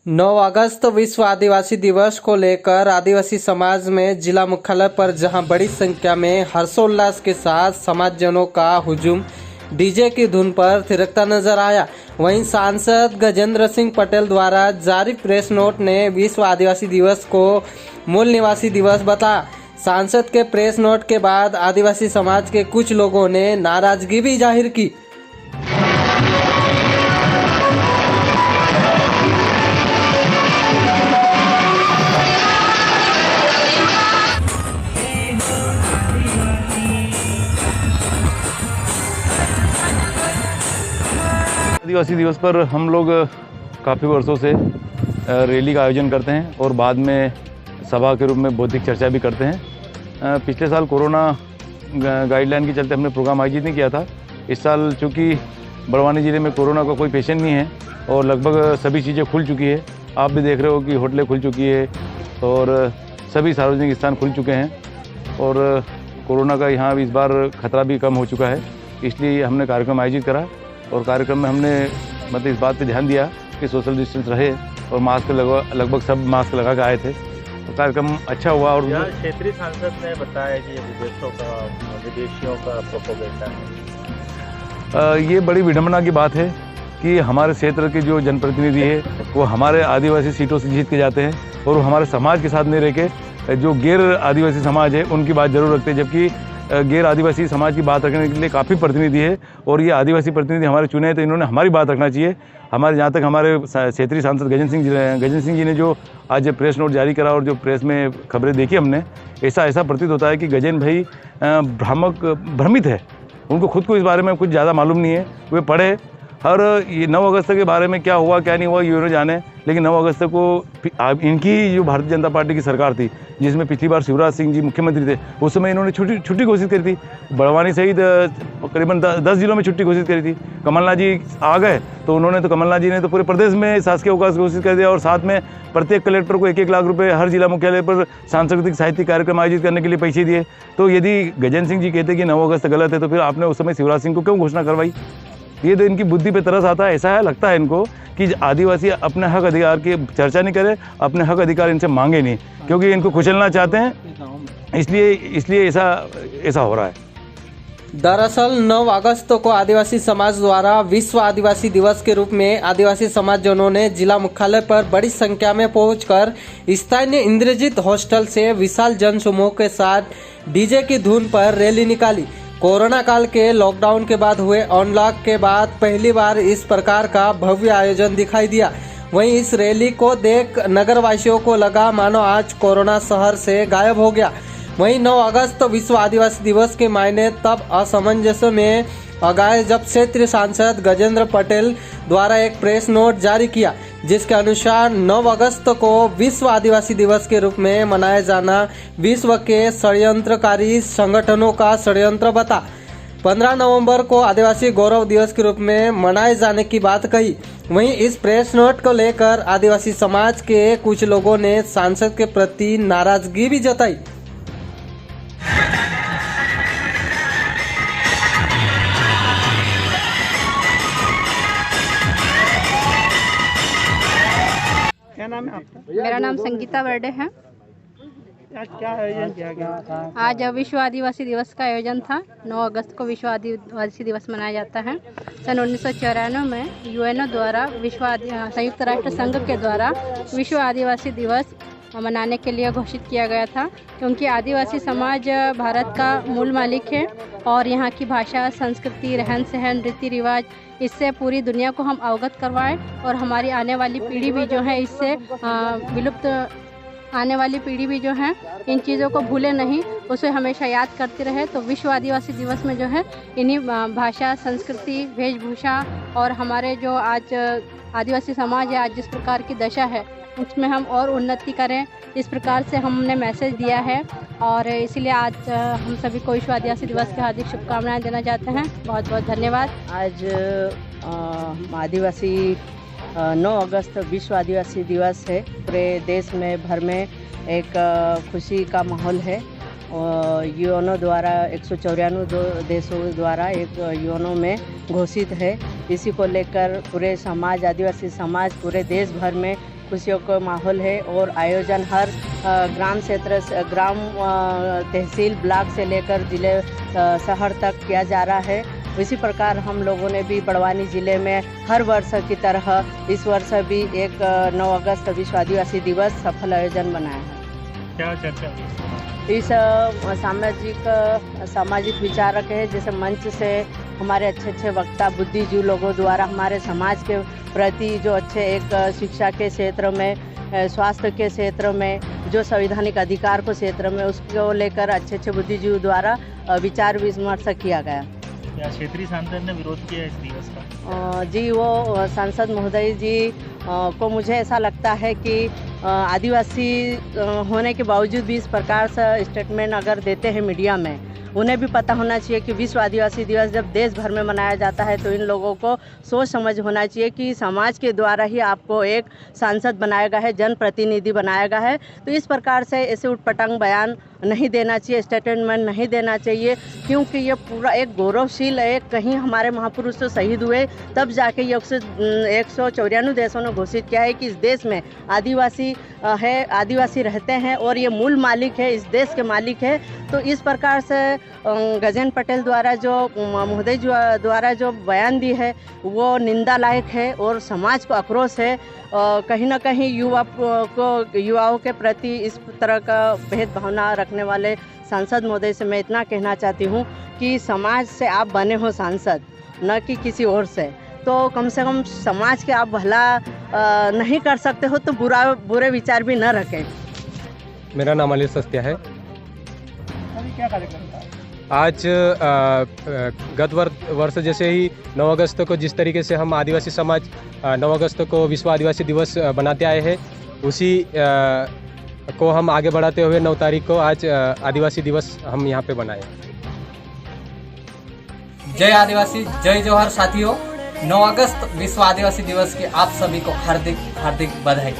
9 अगस्त विश्व आदिवासी दिवस को लेकर आदिवासी समाज में जिला मुख्यालय पर जहां बड़ी संख्या में हर्षोल्लास के साथ समाजजनों का हुजूम डीजे की धुन पर थिरकता नजर आया। वहीं सांसद गजेंद्र सिंह पटेल द्वारा जारी प्रेस नोट ने विश्व आदिवासी दिवस को मूल निवासी दिवस बताया। सांसद के प्रेस नोट के बाद आदिवासी समाज के कुछ लोगों ने नाराजगी भी जाहिर की। आदिवासी दिवस पर हम लोग काफ़ी वर्षों से रैली का आयोजन करते हैं और बाद में सभा के रूप में बौद्धिक चर्चा भी करते हैं। पिछले साल कोरोना गाइडलाइन के चलते हमने प्रोग्राम आयोजित नहीं किया था। इस साल चूँकि बड़वानी ज़िले में कोरोना का कोई पेशेंट नहीं है और लगभग सभी चीज़ें खुल चुकी है। आप भी देख रहे हो कि होटलें खुल चुकी है और सभी सार्वजनिक स्थान खुल चुके हैं और कोरोना का यहाँ इस बार खतरा भी कम हो चुका है। इसलिए हमने कार्यक्रम आयोजित करा और कार्यक्रम में हमने मतलब इस बात पे ध्यान दिया कि सोशल डिस्टेंस रहे और मास्क लगभग सब मास्क लगा के आए थे। तो कार्यक्रम अच्छा हुआ। और क्षेत्रीय सांसद ने बताया कि विदेशियों का प्रोपेगेंडा है। ये बड़ी विडंबना की बात है कि हमारे क्षेत्र के जो जनप्रतिनिधि है वो हमारे आदिवासी सीटों से जीत के जाते हैं और वो हमारे समाज के साथ नहीं रह के जो गैर आदिवासी समाज है उनकी बात जरूर रखते हैं, जबकि गैर आदिवासी समाज की बात रखने के लिए काफ़ी प्रतिनिधि है और ये आदिवासी प्रतिनिधि हमारे चुने हैं तो इन्होंने हमारी बात रखना चाहिए। हमारे जहाँ तक हमारे क्षेत्रीय सांसद गजेंद्र सिंह जी ने जो आज प्रेस नोट जारी करा और जो प्रेस में खबरें देखी हमने, ऐसा प्रतीत होता है कि गजेंद्र भाई भ्रमित है। उनको खुद को इस बारे में कुछ ज़्यादा मालूम नहीं है। वे पढ़े और ये 9 अगस्त के बारे में क्या हुआ क्या नहीं हुआ ये जाने, लेकिन 9 अगस्त को इनकी जो भारतीय जनता पार्टी की सरकार थी जिसमें पिछली बार शिवराज सिंह जी मुख्यमंत्री थे, उस समय इन्होंने छुट्टी घोषित करी थी। बड़वानी सहित करीबन 10 जिलों में छुट्टी घोषित करी थी। कमलनाथ जी आ गए तो कमलनाथ जी ने तो पूरे प्रदेश में शासकीय अवकाश घोषित कर दिया और साथ में प्रत्येक कलेक्टर को 1-1 लाख रुपये हर जिला मुख्यालय पर सांस्कृतिक साहित्यिक कार्यक्रम आयोजित करने के लिए पैसे दिए। तो यदि गजेंद्र सिंह जी कहते कि 9 अगस्त गलत है तो फिर आपने उस समय शिवराज सिंह को क्यों घोषणा करवाई? ये तो इनकी बुद्धि पे तरस आता है। ऐसा है, लगता है इनको कि आदिवासी अपने हक अधिकार की चर्चा नहीं करे, अपने हक अधिकार इनसे मांगे नहीं, क्योंकि इनको कुचलना चाहते हैं, इसलिए ऐसा हो रहा है। दरअसल 9 अगस्त को आदिवासी समाज द्वारा विश्व आदिवासी दिवस के रूप में आदिवासी समाजजनों ने जिला मुख्यालय पर बड़ी संख्या में पहुंचकर स्थानीय इंद्रजीत हॉस्टल से विशाल जनसमूह के साथ डीजे की धुन पर रैली निकाली। कोरोना काल के लॉकडाउन के बाद हुए अनलॉक के बाद पहली बार इस प्रकार का भव्य आयोजन दिखाई दिया। वहीं इस रैली को देख नगरवासियों को लगा मानो आज कोरोना शहर से गायब हो गया। वहीं 9 अगस्त विश्व आदिवासी दिवस के मायने तब असमंजस में गए जब क्षेत्रीय सांसद गजेंद्र पटेल द्वारा एक प्रेस नोट जारी किया, जिसके अनुसार 9 अगस्त को विश्व आदिवासी दिवस के रूप में मनाया जाना विश्व के षड्यंत्रकारी संगठनों का षड्यंत्र बता। 15 नवंबर को आदिवासी गौरव दिवस के रूप में मनाए जाने की बात कही। वहीं इस प्रेस नोट को लेकर आदिवासी समाज के कुछ लोगों ने सांसद के प्रति नाराजगी भी जताई। क्या नाम है आपका? मेरा नाम संगीता बर्डे है। आज क्या आयोजन किया गया? आज विश्व आदिवासी दिवस का आयोजन था। 9 अगस्त को विश्व आदिवासी दिवस मनाया जाता है। सन 1994 में यूएनओ द्वारा संयुक्त राष्ट्र संघ के द्वारा विश्व आदिवासी दिवस मनाने के लिए घोषित किया गया था, क्योंकि आदिवासी समाज भारत का मूल मालिक है और यहाँ की भाषा, संस्कृति, रहन सहन, रीति रिवाज, इससे पूरी दुनिया को हम अवगत करवाएं और हमारी आने वाली पीढ़ी भी जो है इससे विलुप्त आने वाली पीढ़ी भी जो है इन चीज़ों को भूले नहीं, उसे हमेशा याद करते रहे। तो विश्व आदिवासी दिवस में जो है इन्हीं भाषा, संस्कृति, वेशभूषा और हमारे जो आज आदिवासी समाज है आज जिस प्रकार की दशा है उसमें हम और उन्नति करें, इस प्रकार से हमने मैसेज दिया है और इसीलिए आज हम सभी को विश्व आदिवासी दिवस की हार्दिक शुभकामनाएं देना चाहते हैं। बहुत बहुत धन्यवाद। आज आदिवासी 9 अगस्त विश्व आदिवासी दिवस है। पूरे देश में भर में एक खुशी का माहौल है। यूएनओ द्वारा 194 देशों द्वारा एक यूएनओ में घोषित है। इसी को लेकर पूरे समाज, आदिवासी समाज पूरे देश भर में खुशियों का माहौल है और आयोजन हर ग्राम क्षेत्र ग्राम तहसील ब्लॉक से लेकर जिले शहर तक किया जा रहा है। इसी प्रकार हम लोगों ने भी बड़वानी ज़िले में हर वर्ष की तरह इस वर्ष भी एक 9 अगस्त विश्व आदिवासी दिवस सफल आयोजन बनाया है। क्या चर्चा हुई? इस सामाजिक विचारक है, जैसे मंच से हमारे अच्छे वक्ता बुद्धिजीवी लोगों द्वारा हमारे समाज के प्रति जो अच्छे एक शिक्षा के क्षेत्र में, स्वास्थ्य के क्षेत्र में, जो संवैधानिक अधिकार को क्षेत्र में, उसको लेकर अच्छे बुद्धिजीवी द्वारा विचार विमर्श किया गया। क्या क्षेत्रीय सांसद ने विरोध किया इस दिवस का? जी, वो सांसद महोदय जी को मुझे ऐसा लगता है कि आदिवासी होने के बावजूद भी इस प्रकार से स्टेटमेंट अगर देते हैं मीडिया में, उन्हें भी पता होना चाहिए कि विश्व आदिवासी दिवस जब देश भर में मनाया जाता है तो इन लोगों को सोच समझ होना चाहिए कि समाज के द्वारा ही आपको एक सांसद बनाया गया है, जनप्रतिनिधि बनाया गया है। तो इस प्रकार से ऐसे उटपटांग बयान नहीं देना चाहिए, स्टेटमेंट नहीं देना चाहिए, क्योंकि ये पूरा एक गौरवशील है। कहीं हमारे महापुरुष तो शहीद हुए, तब जाके ये 194 देशों ने घोषित किया है कि इस देश में आदिवासी है, आदिवासी रहते हैं और ये मूल मालिक है, इस देश के मालिक है। तो इस प्रकार से गजेंद्र पटेल द्वारा जो महोदय द्वारा जो बयान दी है वो निंदा लायक है और समाज को आक्रोश है। कहीं ना कहीं युवाओं के प्रति इस तरह का भेदभावना रखने वाले सांसद महोदय से मैं इतना कहना चाहती हूँ कि समाज से आप बने हो सांसद, न कि किसी और से, तो कम से कम समाज के आप भला नहीं कर सकते हो तो बुरे विचार भी न रखें। मेरा नाम अली सस्तिया है। क्या कार्यक्रम था? आज गत वर्ष जैसे ही 9 अगस्त को जिस तरीके से हम आदिवासी समाज 9 अगस्त को विश्व आदिवासी दिवस बनाते आए हैं, उसी को हम आगे बढ़ाते हुए 9 तारीख को आज आदिवासी दिवस हम यहाँ पे बनाए। जय आदिवासी, जय जौहर साथियों। 9 अगस्त विश्व आदिवासी दिवस की आप सभी को हार्दिक हार्दिक बधाई।